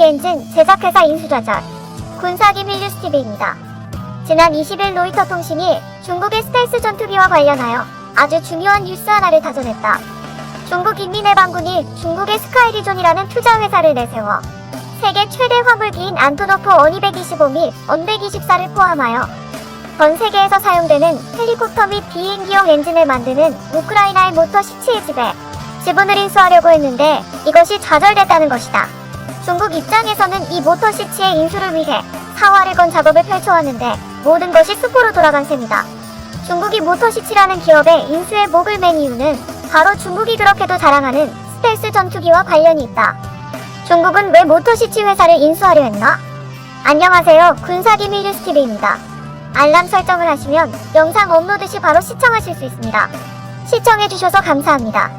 항공기 엔진 제작회사 인수좌절. 군사기밀 뉴스TV입니다. 지난 20일 로이터 통신이 중국의 스텔스 전투기와 관련하여 아주 중요한 뉴스 하나를 다전했다. 중국 인민해방군이 중국의 스카이리존이라는 투자회사를 내세워 세계 최대 화물기인 안토노프 언225 및 언124를 포함하여 전 세계에서 사용되는 헬리콥터 및 비행기용 엔진을 만드는 우크라이나의 모터 시치의 집에 지분을 인수하려고 했는데 이것이 좌절됐다는 것이다. 중국 입장에서는 이 모터 시치의 인수를 위해 사활을 건 작업을 펼쳐왔는데 모든 것이 수포로 돌아간 셈이다. 중국이 모터 시치라는 기업의 인수에 목을 맨 이유는 바로 중국이 그렇게도 자랑하는 스텔스 전투기와 관련이 있다. 중국은 왜 모터 시치 회사를 인수하려 했나? 안녕하세요. 군사기밀 뉴스TV입니다. 알람 설정을 하시면 영상 업로드 시 바로 시청하실 수 있습니다. 시청해주셔서 감사합니다.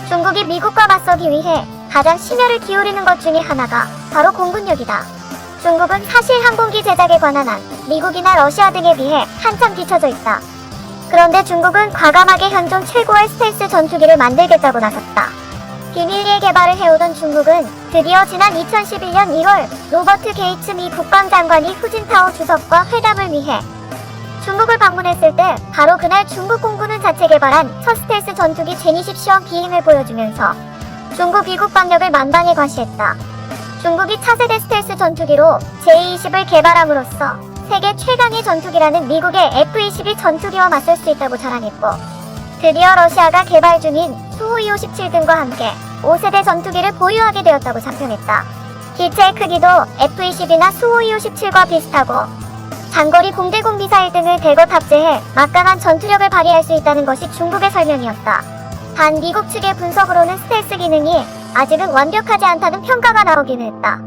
중국이 미국과 맞서기 위해 가장 심혈을 기울이는 것 중에 하나가 바로 공군력이다. 중국은 사실 항공기 제작에 관한 한 미국이나 러시아 등에 비해 한참 뒤처져 있다. 그런데 중국은 과감하게 현존 최고의 스텔스 전투기를 만들겠다고 나섰다. 비밀리에 개발을 해오던 중국은 드디어 지난 2011년 1월 로버트 게이츠 미 국방장관이 후진타오 주석과 회담을 위해 중국을 방문했을 때 바로 그날 중국 공군은 자체 개발한 첫 스텔스 전투기 제니10 시험 비행을 보여주면서 중국 위국 방력을 만방에 과시했다. 중국이 차세대 스텔스 전투기로 제20을 개발함으로써 세계 최강의 전투기라는 미국의 F-22 전투기와 맞설 수 있다고 자랑했고, 드디어 러시아가 개발 중인 수호257 등과 함께 5세대 전투기를 보유하게 되었다고 자평했다. 기체의 크기도 F-22나 수호257과 비슷하고 장거리 공대공 미사일 등을 대거 탑재해 막강한 전투력을 발휘할 수 있다는 것이 중국의 설명이었다. 단 미국 측의 분석으로는 스텔스 기능이 아직은 완벽하지 않다는 평가가 나오기는 했다.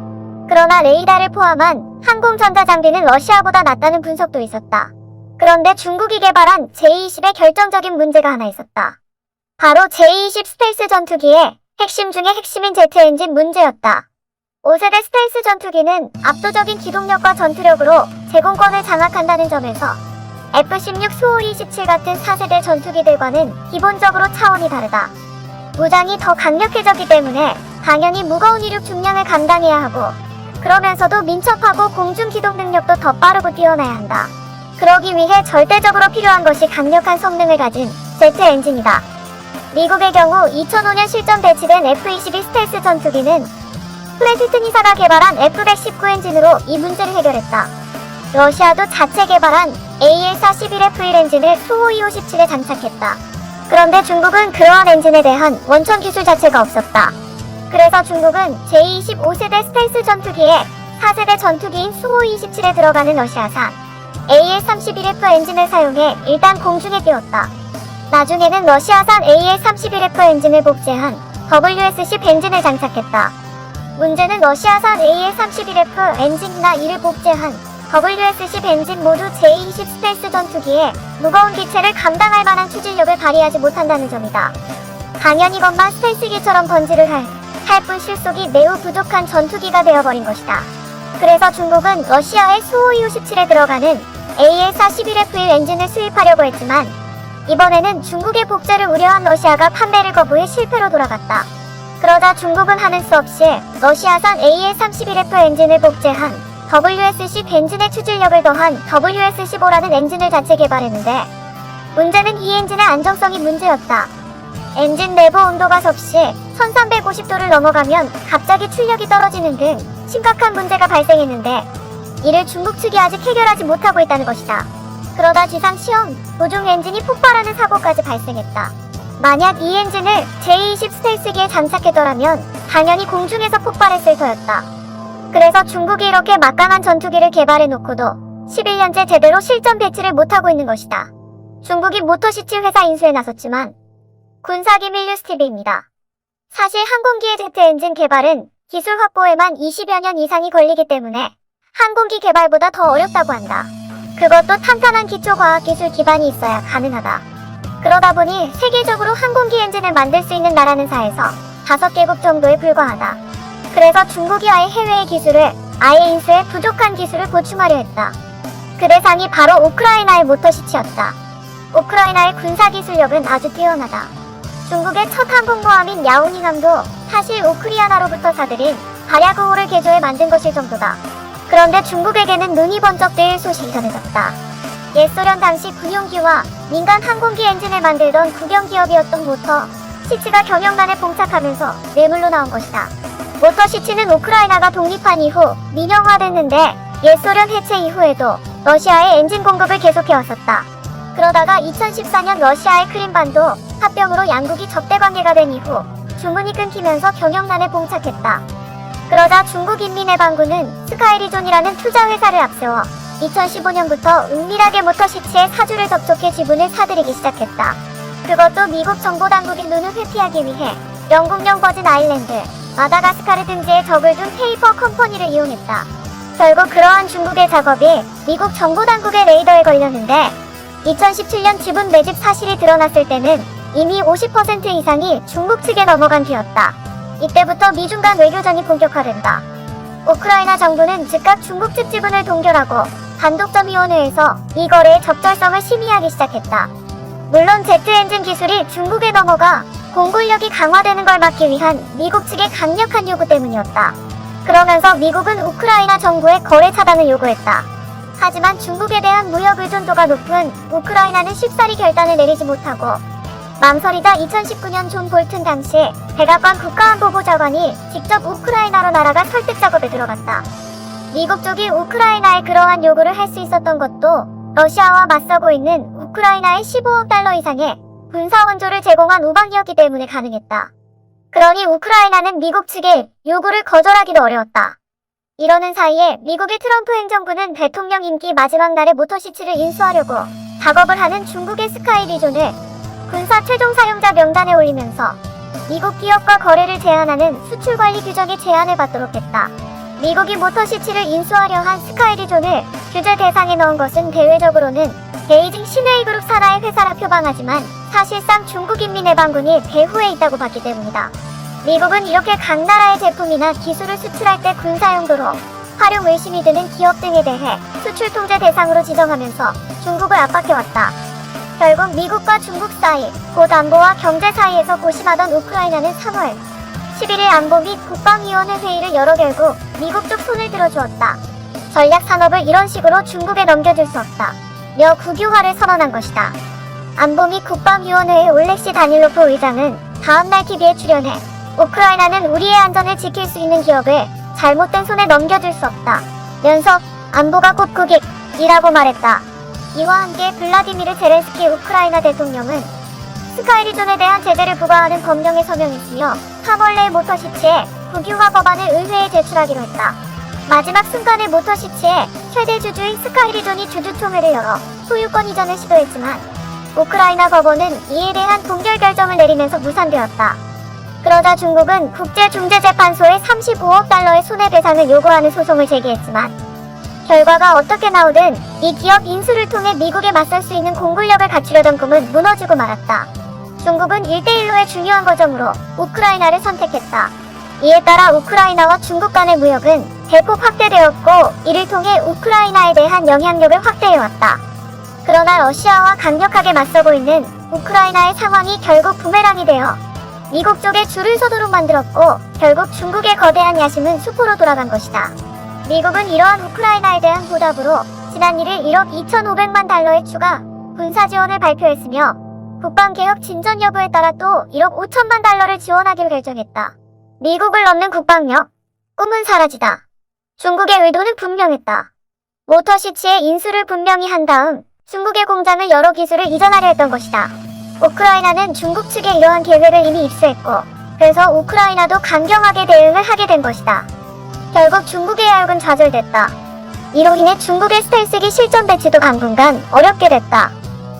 그러나 레이더를 포함한 항공 전자장비는 러시아보다 낫다는 분석도 있었다. 그런데 중국이 개발한 제20의 결정적인 문제가 하나 있었다. 바로 제20 스텔스 전투기의 핵심 중의 핵심인 제트 엔진 문제였다. 5세대 스텔스 전투기는 압도적인 기동력과 전투력으로 제공권을 장악한다는 점에서 F-16 수호227 같은 4세대 전투기들과는 기본적으로 차원이 다르다. 무장이 더 강력해졌기 때문에 당연히 무거운 이륙 중량을 감당해야 하고, 그러면서도 민첩하고 공중 기동 능력도 더 빠르고 뛰어나야 한다. 그러기 위해 절대적으로 필요한 것이 강력한 성능을 가진 제트 엔진이다. 미국의 경우 2005년 실전 배치된 F-22 스텔스 전투기는 플랫 휘트니사가 개발한 F-119 엔진으로 이 문제를 해결했다. 러시아도 자체 개발한 AL-41F1 엔진을 수호257에 장착했다. 그런데 중국은 그러한 엔진에 대한 원천 기술 자체가 없었다. 그래서 중국은 제20 5세대 스텔스 전투기에 4세대 전투기인 수호227에 들어가는 러시아산 AL-31F 엔진을 사용해 일단 공중에 띄웠다. 나중에는 러시아산 AL-31F 엔진을 복제한 WS-10 엔진을 장착했다. 문제는 러시아산 AL-31F 엔진이나 이를 복제한 WS-10 엔진 모두 제20 스텔스 전투기에 무거운 기체를 감당할 만한 추진력을 발휘하지 못한다는 점이다. 당연히 이것만 스텔스기처럼 번지를 할 뿐 실속이 매우 부족한 전투기가 되어버린 것이다. 그래서 중국은 러시아의 수호257에 들어가는 AL-41F1 엔진을 수입하려고 했지만 이번에는 중국의 복제를 우려한 러시아가 판매를 거부해 실패로 돌아갔다. 그러자 중국은 하는 수 없이 러시아산 AL-31F 엔진을 복제한 WS-10 엔진의 추진력을 더한 WS-15라는 엔진을 자체 개발했는데, 문제는 이 엔진의 안정성이 문제였다. 엔진 내부 온도가 섭씨 1350도를 넘어가면 갑자기 출력이 떨어지는 등 심각한 문제가 발생했는데, 이를 중국 측이 아직 해결하지 못하고 있다는 것이다. 그러다 지상 시험 도중 엔진이 폭발하는 사고까지 발생했다. 만약 이 엔진을 제20 스텔스기에 장착했더라면 당연히 공중에서 폭발했을 터였다. 그래서 중국이 이렇게 막강한 전투기를 개발해놓고도 11년째 제대로 실전 배치를 못하고 있는 것이다. 중국이 모터시치 회사 인수에 나섰지만 군사기밀 뉴스TV입니다. 사실 항공기의 제트 엔진 개발은 기술 확보에만 20여 년 이상이 걸리기 때문에 항공기 개발보다 더 어렵다고 한다. 그것도 탄탄한 기초과학기술 기반이 있어야 가능하다. 그러다 보니 세계적으로 항공기 엔진을 만들 수 있는 나라는 4에서 5개국 정도에 불과하다. 그래서 중국이 아예 해외의 기술을 아예 인수해 부족한 기술을 보충하려 했다. 그 대상이 바로 우크라이나의 모터시치였다. 우크라이나의 군사기술력은 아주 뛰어나다. 중국의 첫 항공모함인 야오닝함도 사실 우크리아나로부터 사들인 발야구호를 개조해 만든 것일 정도다. 그런데 중국에게는 눈이 번쩍 뜨일 소식이 전해졌다. 옛 소련 당시 군용기와 민간 항공기 엔진을 만들던 국영기업이었던 모터 시치가 경영난에 봉착하면서 뇌물로 나온 것이다. 모터 시치는 우크라이나가 독립한 이후 민영화됐는데 옛 소련 해체 이후에도 러시아에 엔진 공급을 계속해왔었다. 그러다가 2014년 러시아의 크림반도 합병으로 양국이 적대관계가 된 이후 주문이 끊기면서 경영난에 봉착했다. 그러자 중국인민해방군은 스카이리존이라는 투자회사를 앞세워 2015년부터 은밀하게 모터 시치의 사주를 접촉해 지분을 사들이기 시작했다. 그것도 미국 정보당국의 눈을 회피하기 위해 영국령 버진 아일랜드, 마다가스카르 등지에 적을 둔 페이퍼 컴퍼니를 이용했다. 결국 그러한 중국의 작업이 미국 정보당국의 레이더에 걸렸는데 2017년 지분 매집 사실이 드러났을 때는 이미 50% 이상이 중국 측에 넘어간 뒤였다. 이때부터 미중 간 외교전이 본격화된다. 우크라이나 정부는 즉각 중국 측 지분을 동결하고 단독점위원회에서 이 거래의 적절성을 심의하기 시작했다. 물론 제트 엔진 기술이 중국에 넘어가 공군력이 강화되는 걸 막기 위한 미국 측의 강력한 요구 때문이었다. 그러면서 미국은 우크라이나 정부에 거래 차단을 요구했다. 하지만 중국에 대한 무역 의존도가 높은 우크라이나는 쉽사리 결단을 내리지 못하고 망설이다 2019년 존 볼튼 당시 백악관 국가안보보좌관이 직접 우크라이나로 날아가 설득 작업에 들어갔다. 미국 쪽이 우크라이나에 그러한 요구를 할 수 있었던 것도 러시아와 맞서고 있는 우크라이나에 15억 달러 이상의 군사 원조를 제공한 우방이었기 때문에 가능했다. 그러니 우크라이나는 미국 측의 요구를 거절하기도 어려웠다. 이러는 사이에 미국의 트럼프 행정부는 대통령 임기 마지막 날에 모터시치를 인수하려고 작업을 하는 중국의 스카이리존을 군사 최종 사용자 명단에 올리면서 미국 기업과 거래를 제한하는 수출관리 규정에 제한을 받도록 했다. 미국이 모터시치를 인수하려 한 스카이리존을 규제 대상에 넣은 것은 대외적으로는 베이징 시내이그룹 산하의 회사라 표방하지만 사실상 중국인민해방군이 배후에 있다고 봤기 때문이다. 미국은 이렇게 각 나라의 제품이나 기술을 수출할 때 군사 용도로 활용 의심이 드는 기업 등에 대해 수출 통제 대상으로 지정하면서 중국을 압박해왔다. 결국 미국과 중국 사이, 곧 안보와 경제 사이에서 고심하던 우크라이나는 3월 11일 안보 및 국방위원회 회의를 열어 결국 미국 쪽 손을 들어주었다. 전략 산업을 이런 식으로 중국에 넘겨줄 수 없다. 며 국유화를 선언한 것이다. 안보 및 국방위원회의 올렉시 다닐로프 의장은 다음날 TV에 출연해 우크라이나는 우리의 안전을 지킬 수 있는 기업을 잘못된 손에 넘겨줄 수 없다. 면서 안보가 곧 국익이라고 말했다. 이와 함께 블라디미르 제렌스키 우크라이나 대통령은 스카이리존에 대한 제재를 부과하는 법령에 서명했으며 3월 내 모터시치의 국유화 법안을 의회에 제출하기로 했다. 마지막 순간에 모터시치의 최대 주주인 스카이리존이 주주총회를 열어 소유권 이전을 시도했지만 우크라이나 법원은 이에 대한 동결 결정을 내리면서 무산되었다. 그러자 중국은 국제중재재판소에 35억 달러의 손해배상을 요구하는 소송을 제기했지만 결과가 어떻게 나오든 이 기업 인수를 통해 미국에 맞설 수 있는 공군력을 갖추려던 꿈은 무너지고 말았다. 중국은 1대1로의 중요한 거점으로 우크라이나를 선택했다. 이에 따라 우크라이나와 중국 간의 무역은 대폭 확대되었고 이를 통해 우크라이나에 대한 영향력을 확대해왔다. 그러나 러시아와 강력하게 맞서고 있는 우크라이나의 상황이 결국 부메랑이 되어 미국 쪽에 줄을 서도록 만들었고 결국 중국의 거대한 야심은 수포로 돌아간 것이다. 미국은 이러한 우크라이나에 대한 보답으로 지난 1일 1억 2,500만 달러의 추가 군사 지원을 발표했으며 국방개혁 진전 여부에 따라 또 1억 5천만 달러를 지원하기로 결정했다. 미국을 넘는 국방력, 꿈은 사라지다. 중국의 의도는 분명했다. 모터시치의 인수를 분명히 한 다음 중국의 공장을 여러 기술을 이전하려 했던 것이다. 우크라이나는 중국 측의 이러한 계획을 이미 입수했고 그래서 우크라이나도 강경하게 대응을 하게 된 것이다. 결국 중국의 야욕은 좌절됐다. 이로 인해 중국의 스텔스기 실전 배치도 당분간 어렵게 됐다.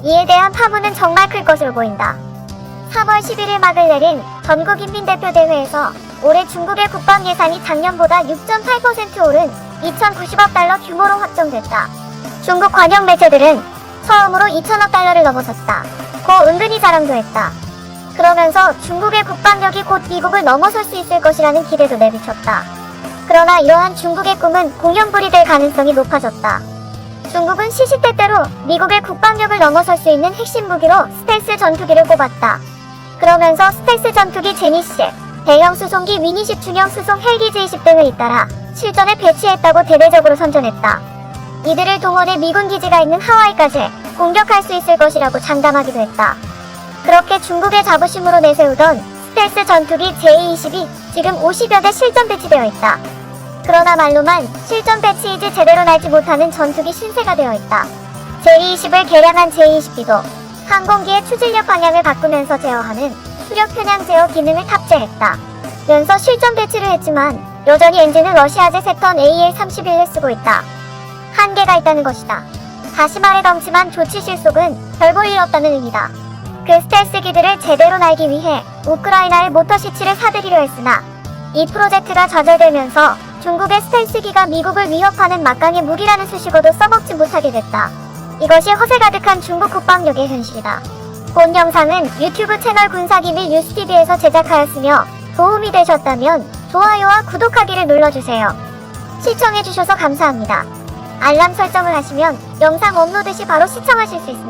이에 대한 파문은 정말 클 것으로 보인다. 3월 11일 막을 내린 전국인민대표대회에서 올해 중국의 국방 예산이 작년보다 6.8% 오른 2,090억 달러 규모로 확정됐다. 중국 관영 매체들은 처음으로 2,000억 달러를 넘어섰다. 고 은근히 자랑도 했다. 그러면서 중국의 국방력이 곧 미국을 넘어설 수 있을 것이라는 기대도 내비쳤다. 그러나 이러한 중국의 꿈은 공연불이 될 가능성이 높아졌다. 중국은 시시때때로 미국의 국방력을 넘어설 수 있는 핵심 무기로 스텔스 전투기를 꼽았다. 그러면서 스텔스 전투기 제니시, 대형 수송기 위니십 중형 수송 헬기 J10 등을 잇따라 실전에 배치했다고 대대적으로 선전했다. 이들을 동원해 미군 기지가 있는 하와이까지 공격할 수 있을 것이라고 장담하기도 했다. 그렇게 중국의 자부심으로 내세우던 스텔스 전투기 J-20이 지금 50여 대 실전 배치되어 있다. 그러나 말로만 실전 배치이지 제대로 날지 못하는 전투기 신세가 되어 있다. J-20을 개량한 J-20B도 항공기의 추진력 방향을 바꾸면서 제어하는 수력 편향 제어 기능을 탑재했다. 면서 실전 배치를 했지만 여전히 엔진은 러시아제 세턴 AL-31을 쓰고 있다. 한계가 있다는 것이다. 다시 말해 덩치만 조치 실속은 별 볼 일 없다는 의미다. 그 스텔스기들을 제대로 날기 위해 우크라이나의 모터시치를 사들이려 했으나 이 프로젝트가 좌절되면서 중국의 스텔스기가 미국을 위협하는 막강의 무기라는 수식어도 써먹지 못하게 됐다. 이것이 허세 가득한 중국 국방력의 현실이다. 본 영상은 유튜브 채널 군사기밀 뉴스TV에서 제작하였으며 도움이 되셨다면 좋아요와 구독하기를 눌러주세요. 시청해주셔서 감사합니다. 알람 설정을 하시면 영상 업로드 시 바로 시청하실 수 있습니다.